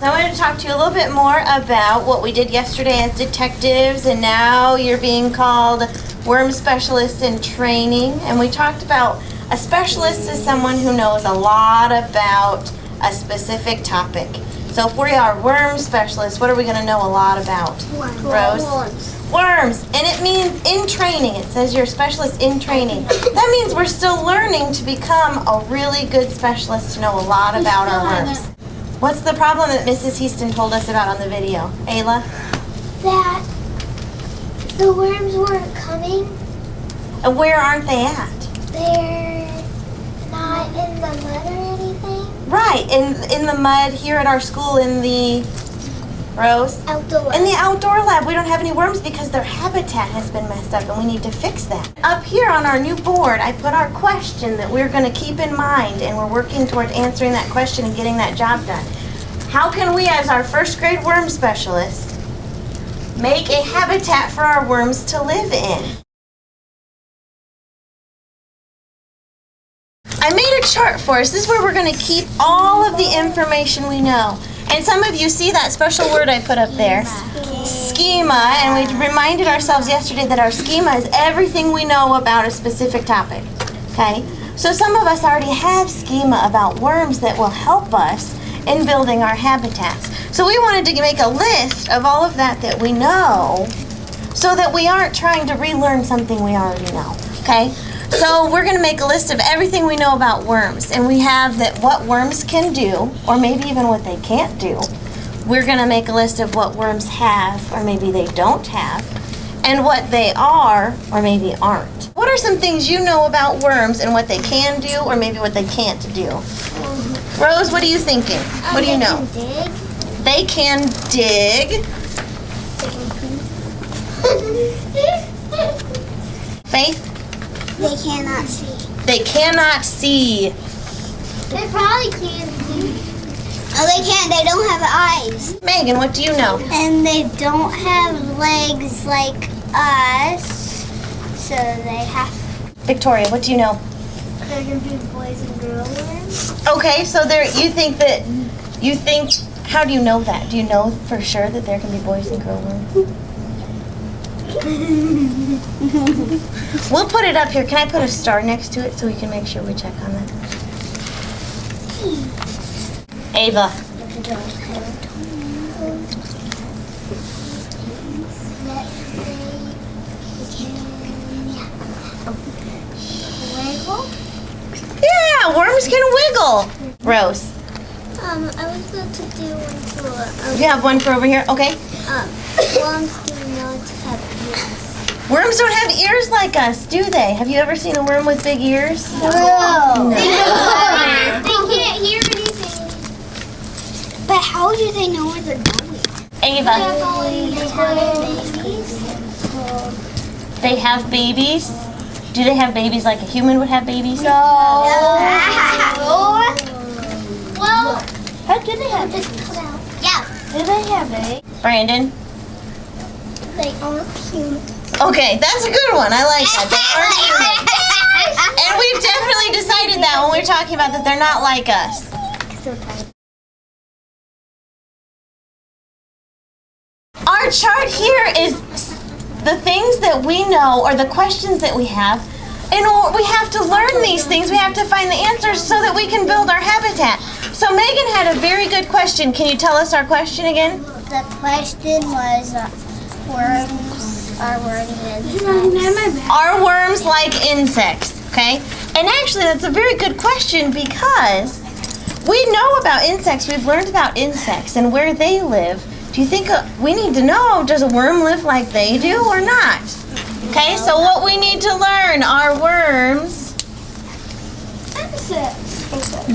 I wanted to talk to you a little bit more about what we did yesterday as detectives, and now you're being called worm specialists in training. And we talked about a specialist is someone who knows a lot about a specific topic. So if we are worm specialists, what are we going to know a lot about? Rose? Worms. And it means in training. It says you're a specialist in training. That means we're still learning to become a really good specialist to know a lot about our worms. What's the problem that Mrs. Heaston told us about on the video? Ayla? That the worms weren't coming. And where aren't they at? They're not in the mud or anything. Right, in the mud here at our school in the Rose? Outdoor lab. In the outdoor lab, we don't have any worms because their habitat has been messed up and we need to fix that. Up here on our new board, I put our question that we're going to keep in mind, and we're working toward answering that question and getting that job done. How can we, as our first grade worm specialists, make a habitat for our worms to live in? I made a chart for us. This is where we're going to keep all of the information we know. And some of you see that special word I put up there, schema, and we reminded ourselves yesterday that our schema is everything we know about a specific topic, okay? So some of us already have schema about worms that will help us in building our habitats. So we wanted to make a list of all of that we know so that we aren't trying to relearn something we already know, okay? So we're going to make a list of everything we know about worms, and we have that what worms can do, or maybe even what they can't do. We're going to make a list of what worms have, or maybe they don't have, and what they are, or maybe aren't. What are some things you know about worms and what they can do, or maybe what they can't do? Rose, what are you thinking? What do you know? They can dig. Faith? They cannot see. They cannot see. They probably can see. Oh, they can't. They don't have eyes. Megan, what do you know? And they don't have legs like us, so they have... Victoria, what do you know? They're going to be boys and girl worms. Okay, so how do you know that? Do you know for sure that there can be boys and girl worms? We'll put it up here. Can I put a star next to it so we can make sure we check on that? Ava. Wiggle? Yeah, worms can wiggle. Rose. I was going to do one for... You have one for over here? Okay. Worms do not have ears. Worms don't have ears like us, do they? Have you ever seen a worm with big ears? No. They can't hear anything. But how do they know where they're going? Ava. They have babies. They have babies? Do they have babies like a human would have babies? No. Well, how do they have this cut out? Yeah. Do they have babies? Brandon? They aren't human. Okay, that's a good one. I like that. They aren't human. And we've definitely decided that when we're talking about that they're not like us. Our chart here is the things that we know or the questions that we have. And we have to learn these things. We have to find the answers so that we can build our habitat. So Megan had a very good question. Can you tell us our question again? The question was, worms are worms insects. Are worms like insects? Okay? And actually, that's a very good question because we know about insects. We've learned about insects and where they live. Do you think we need to know, does a worm live like they do or not? Okay, so what we need to learn are worms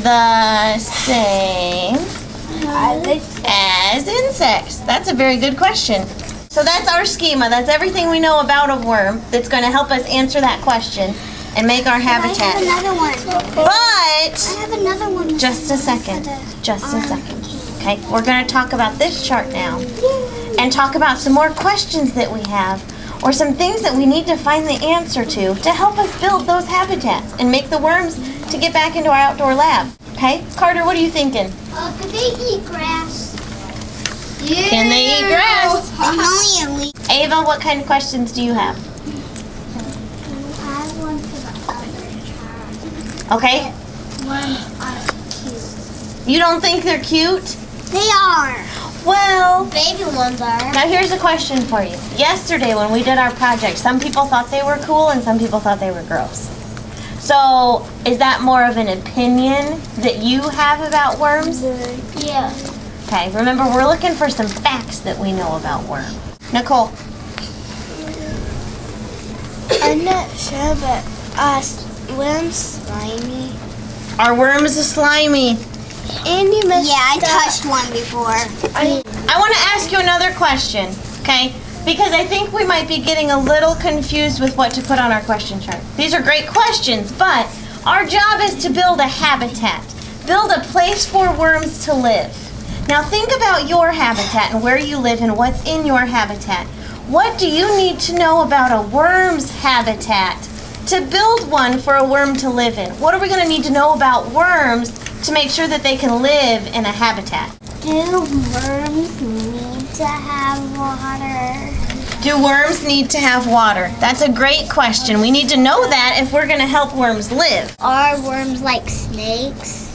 the same as insects? That's a very good question. So that's our schema. That's everything we know about a worm that's going to help us answer that question and make our habitat. I have another one. But I have another one. Just a second. Just a second. Okay, we're going to talk about this chart now and talk about some more questions that we have or some things that we need to find the answer to help us build those habitats and make the worms to get back into our outdoor lab. Okay? Carter, what are you thinking? Could they eat grass? Yeah. Can they eat grass? Only a week. Ava, what kind of questions do you have? I want to the other child. Okay. Worms are cute. You don't think they're cute? They are. Well, Baby ones are. now here's a question for you. Yesterday when we did our project, some people thought they were cool and some people thought they were gross. So, is that more of an opinion that you have about worms? Yeah. Okay, remember we're looking for some facts that we know about worms. Nicole. I'm not sure, but worms slimy. Are worms slimy? And you missed. Yeah, I touched one before. I want to ask you another question, okay? Because I think we might be getting a little confused with what to put on our question chart. These are great questions, but our job is to build a habitat. Build a place for worms to live. Now think about your habitat and where you live and what's in your habitat. What do you need to know about a worm's habitat to build one for a worm to live in? What are we going to need to know about worms to make sure that they can live in a habitat? Do worms need to have water? Do worms need to have water? That's a great question. We need to know that if we're going to help worms live. Are worms like snakes?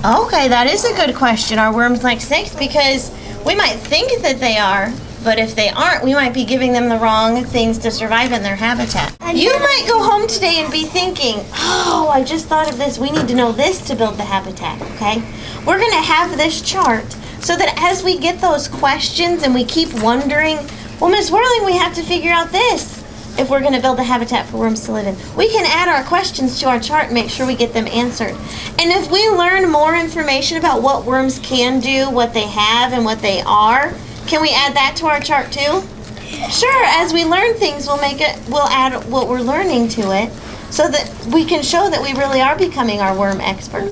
Okay, that is a good question. Are worms like snakes? Because we might think that they are, but if they aren't, we might be giving them the wrong things to survive in their habitat. You might go home today and be thinking, oh, I just thought of this. We need to know this to build the habitat, okay? We're going to have this chart so that as we get those questions and we keep wondering, well, Miss Whirling, we have to figure out this if we're going to build a habitat for worms to live in. We can add our questions to our chart and make sure we get them answered. And if we learn more information about what worms can do, what they have, and what they are, can we add that to our chart too? Sure, as we learn things, we'll add what we're learning to it so that we can show that we really are becoming our worm expert.